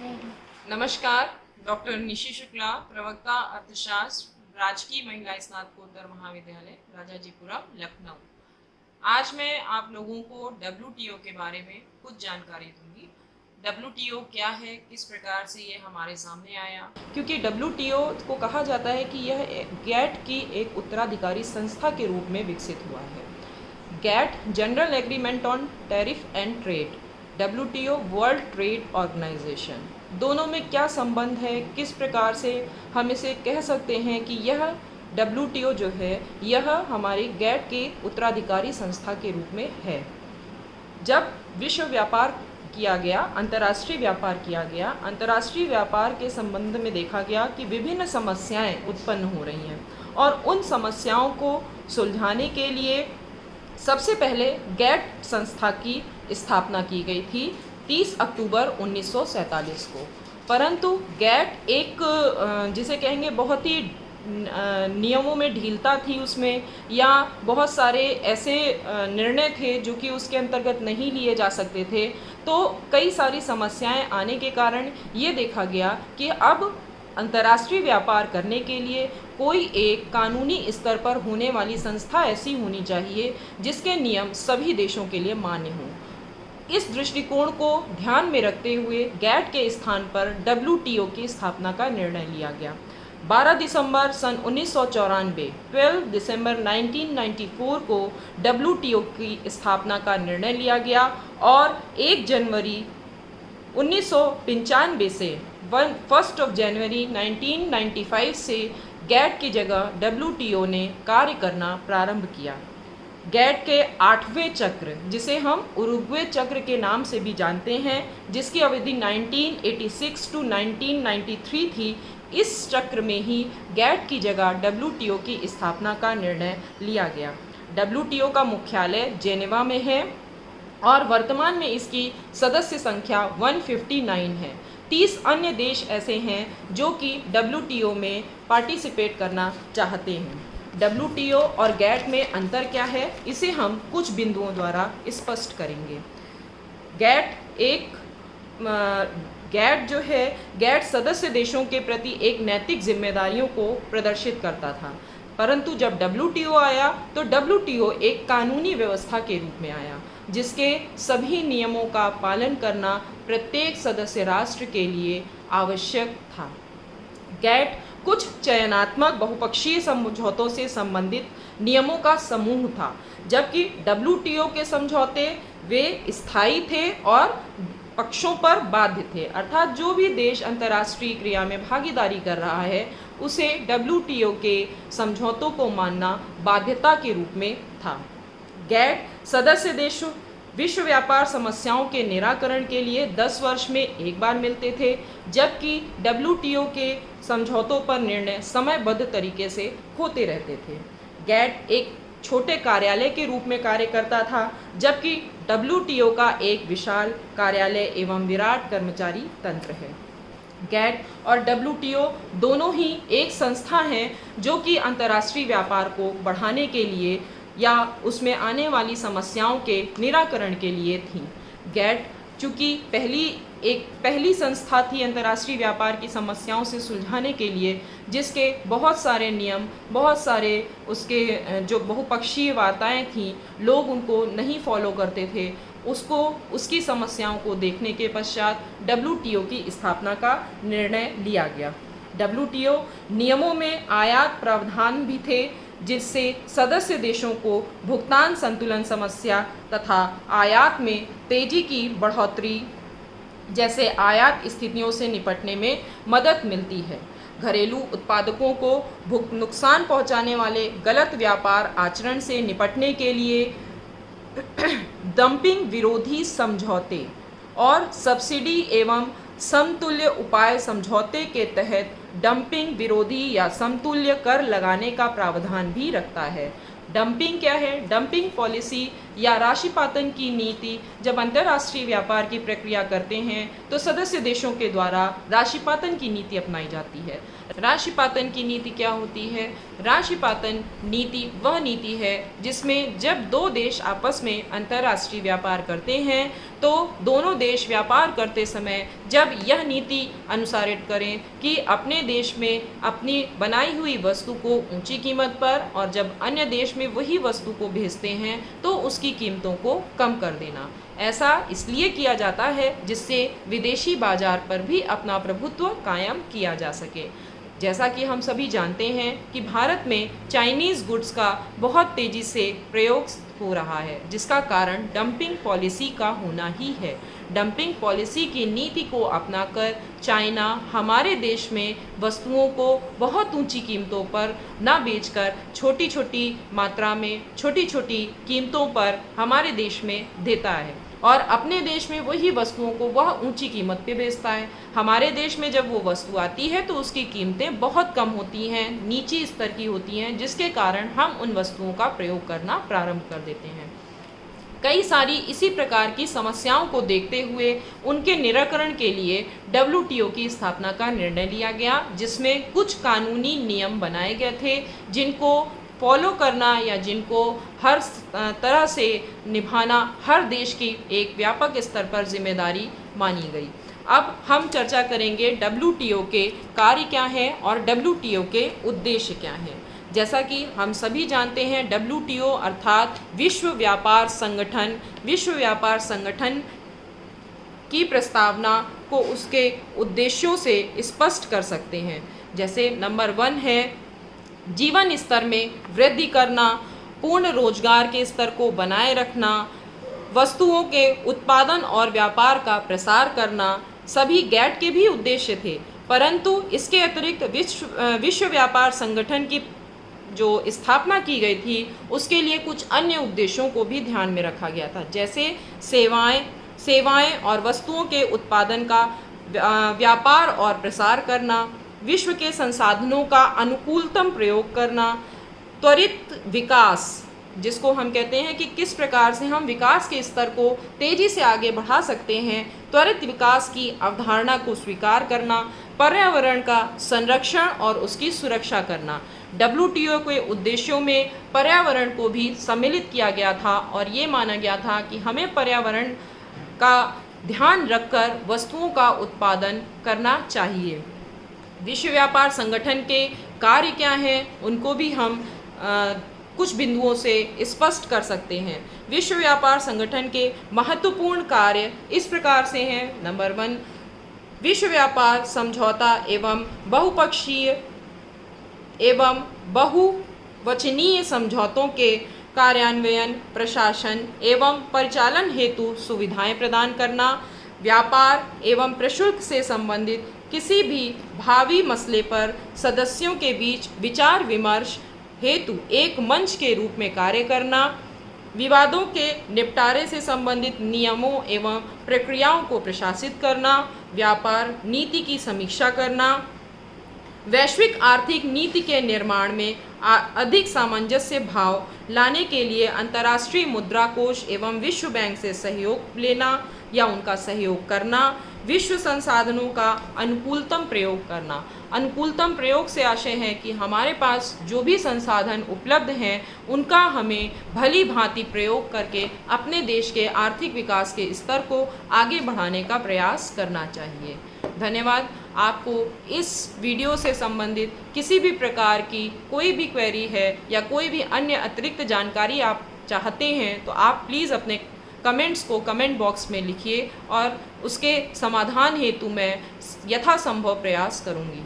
नमस्कार, डॉक्टर निशि शुक्ला, प्रवक्ता अर्थशास्त्र, राजकीय महिला स्नातकोत्तर महाविद्यालय राजाजीपुरम, लखनऊ। आज मैं आप लोगों को WTO के बारे में कुछ जानकारी दूंगी। WTO क्या है, किस प्रकार से ये हमारे सामने आया, क्योंकि WTO को कहा जाता है कि यह गैट की एक उत्तराधिकारी संस्था के रूप में विकसित हुआ है। GATT general agreement on tariff and trade, WTO world trade organisation, दोनों में क्या संबंध है, किस प्रकार से हम इसे कह सकते हैं कि यह WTO जो है यह हमारी गैट के उत्तराधिकारी संस्था के रूप में है। जब विश्व व्यापार किया गया, अंतर्राष्ट्रीय व्यापार किया गया, अंतर्राष्ट्रीय व्यापार के संबंध में देखा गया कि विभिन्न समस्याएं उत्पन्न हो रही हैं और उन समस्याओं को सुलझाने के लिए सबसे पहले गैट संस्था की स्थापना की गई थी 30 अक्टूबर 1947 को। परंतु गैट एक जिसे कहेंगे बहुत ही नियमों में ढीलता थी उसमें, या बहुत सारे ऐसे निर्णय थे जो कि उसके अंतर्गत नहीं लिए जा सकते थे। तो कई सारी समस्याएं आने के कारण ये देखा गया कि अब अंतर्राष्ट्रीय व्यापार करने के लिए कोई एक कानूनी स्तर पर होने वाली संस्था ऐसी होनी चाहिए जिसके नियम सभी देशों के लिए मान्य हों। इस दृष्टिकोण को ध्यान में रखते हुए गैट के स्थान पर WTO की स्थापना का निर्णय लिया गया। 12 दिसंबर सन 1994, 12 दिसंबर 1994 को WTO की स्थापना का निर्णय लिया गया और 1 जनवरी 1995 से 1 जनवरी 1995 से गैट की जगह WTO ने कार्य करना प्रारंभ किया। गैट के 8वें चक्र, जिसे हम उरुग्वे चक्र के नाम से भी जानते हैं, जिसकी अवधि 1986 टू 1993 थी, इस चक्र में ही गैट की जगह WTO की स्थापना का निर्णय लिया गया। WTO का मुख्यालय जेनेवा में है और वर्तमान में इसकी सदस्य संख्या 159 है। 30 अन्य देश ऐसे हैं जो कि WTO में पार्टिसिपेट करना चाहते हैं। WTO और गैट में अंतर क्या है, इसे हम कुछ बिंदुओं द्वारा स्पष्ट करेंगे। गैट जो है, गैट सदस्य देशों के प्रति एक नैतिक जिम्मेदारियों को प्रदर्शित करता था, परंतु जब WTO आया तो WTO एक कानूनी व्यवस्था के रूप में आया जिसके सभी नियमों का पालन करना प्रत्येक सदस्य राष्ट्र के लिए आवश्यक था। गैट कुछ चयनात्मक बहुपक्षीय समझौतों से संबंधित नियमों का समूह था, जबकि WTO के समझौते वे स्थायी थे और पक्षों पर बाध्य थे, अर्थात जो भी देश अंतर्राष्ट्रीय क्रिया में भागीदारी कर रहा है उसे WTO के समझौतों को मानना बाध्यता के रूप में था। गैट सदस्य देश विश्व व्यापार समस्याओं के निराकरण के लिए 10 वर्ष में एक बार मिलते थे, जबकि WTO के समझौतों पर निर्णय समयबद्ध तरीके से होते रहते थे। गैट एक छोटे कार्यालय के रूप में कार्य करता था, जबकि WTO का एक विशाल कार्यालय एवं विराट कर्मचारी तंत्र है। गैट और WTO दोनों ही एक संस्था हैं जो कि अंतर्राष्ट्रीय व्यापार को बढ़ाने के लिए या उसमें आने वाली समस्याओं के निराकरण के लिए थी। गैट चूँकि पहली संस्था थी अंतर्राष्ट्रीय व्यापार की समस्याओं से सुलझाने के लिए, जिसके बहुत सारे नियम, बहुत सारे उसके जो बहुपक्षीय वार्ताएं थीं, लोग उनको नहीं फॉलो करते थे, उसकी समस्याओं को देखने के पश्चात WTO की स्थापना का निर्णय लिया गया। WTO नियमों में आयात प्रावधान भी थे जिससे सदस्य देशों को भुगतान संतुलन समस्या तथा आयात में तेजी की बढ़ोतरी जैसे आयात स्थितियों से निपटने में मदद मिलती है। घरेलू उत्पादकों को नुकसान पहुंचाने वाले गलत व्यापार आचरण से निपटने के लिए डंपिंग विरोधी समझौते और सब्सिडी एवं समतुल्य उपाय समझौते के तहत डंपिंग विरोधी या समतुल्य कर लगाने का प्रावधान भी रखता है। डंपिंग क्या है? डंपिंग पॉलिसी या राशिपातन की नीति जब अंतर्राष्ट्रीय व्यापार की प्रक्रिया करते हैं तो सदस्य देशों के द्वारा राशिपातन की नीति अपनाई जाती है। राशिपातन की नीति क्या होती है? राशिपातन नीति वह नीति है जिसमें जब दो देश आपस में अंतर्राष्ट्रीय व्यापार करते हैं तो दोनों देश व्यापार करते समय जब यह नीति अनुसारित करें कि अपने देश में अपनी बनाई हुई वस्तु को ऊंची कीमत पर और जब अन्य देश में वही वस्तु को भेजते हैं तो उसकी कीमतों को कम कर देना। ऐसा इसलिए किया जाता है जिससे विदेशी बाजार पर भी अपना प्रभुत्व कायम किया जा सके। जैसा कि हम सभी जानते हैं कि भारत में चाइनीज़ गुड्स का बहुत तेज़ी से प्रयोग हो रहा है, जिसका कारण डंपिंग पॉलिसी का होना ही है। डंपिंग पॉलिसी की नीति को अपनाकर चाइना हमारे देश में वस्तुओं को बहुत ऊंची कीमतों पर ना बेचकर छोटी छोटी मात्रा में छोटी छोटी कीमतों पर हमारे देश में देता है और अपने देश में वही वस्तुओं को वह ऊंची कीमत पे बेचता है। हमारे देश में जब वो वस्तु आती है तो उसकी कीमतें बहुत कम होती हैं, नीची स्तर की होती हैं, जिसके कारण हम उन वस्तुओं का प्रयोग करना प्रारंभ कर देते हैं। कई सारी इसी प्रकार की समस्याओं को देखते हुए उनके निराकरण के लिए WTO की स्थापना का निर्णय लिया गया, जिसमें कुछ कानूनी नियम बनाए गए थे जिनको फॉलो करना या जिनको हर तरह से निभाना हर देश की एक व्यापक स्तर पर जिम्मेदारी मानी गई। अब हम चर्चा करेंगे WTO के कार्य क्या हैं और WTO के उद्देश्य क्या हैं। जैसा कि हम सभी जानते हैं WTO अर्थात विश्व व्यापार संगठन की प्रस्तावना को उसके उद्देश्यों से स्पष्ट कर सकते हैं। जैसे नंबर 1 है जीवन स्तर में वृद्धि करना, पूर्ण रोजगार के स्तर को बनाए रखना, वस्तुओं के उत्पादन और व्यापार का प्रसार करना। सभी गैट के भी उद्देश्य थे, परंतु इसके अतिरिक्त विश्व व्यापार संगठन की जो स्थापना की गई थी उसके लिए कुछ अन्य उद्देश्यों को भी ध्यान में रखा गया था, जैसे सेवाएं और वस्तुओं के उत्पादन का व्यापार और प्रसार करना, विश्व के संसाधनों का अनुकूलतम प्रयोग करना, त्वरित विकास जिसको हम कहते हैं कि किस प्रकार से हम विकास के स्तर को तेजी से आगे बढ़ा सकते हैं, त्वरित विकास की अवधारणा को स्वीकार करना, पर्यावरण का संरक्षण और उसकी सुरक्षा करना। WTO के उद्देश्यों में पर्यावरण को भी सम्मिलित किया गया था और ये माना गया था कि हमें पर्यावरण का ध्यान रखकर वस्तुओं का उत्पादन करना चाहिए। विश्व व्यापार संगठन के कार्य क्या हैं उनको भी हम कुछ बिंदुओं से स्पष्ट कर सकते हैं। विश्व व्यापार संगठन के महत्वपूर्ण कार्य इस प्रकार से हैं। नंबर 1, विश्व व्यापार समझौता एवं बहुपक्षीय एवं बहुवचनीय समझौतों के कार्यान्वयन, प्रशासन एवं परिचालन हेतु सुविधाएं प्रदान करना, व्यापार एवं प्रशुल्क से संबंधित किसी भी भावी मसले पर सदस्यों के बीच विचार विमर्श हेतु एक मंच के रूप में कार्य करना, विवादों के निपटारे से संबंधित नियमों एवं प्रक्रियाओं को प्रशासित करना, व्यापार नीति की समीक्षा करना, वैश्विक आर्थिक नीति के निर्माण में अधिक सामंजस्य भाव लाने के लिए अंतर्राष्ट्रीय मुद्रा कोष एवं विश्व बैंक से सहयोग लेना या उनका सहयोग करना, विश्व संसाधनों का अनुकूलतम प्रयोग करना। अनुकूलतम प्रयोग से आशय है कि हमारे पास जो भी संसाधन उपलब्ध हैं उनका हमें भली भांति प्रयोग करके अपने देश के आर्थिक विकास के स्तर को आगे बढ़ाने का प्रयास करना चाहिए। धन्यवाद। आपको इस वीडियो से संबंधित किसी भी प्रकार की कोई भी क्वेरी है या कोई भी अन्य अतिरिक्त जानकारी आप चाहते हैं तो आप प्लीज़ अपने कमेंट्स को कमेंट बॉक्स में लिखिए और उसके समाधान हेतु मैं यथासंभव प्रयास करूंगी।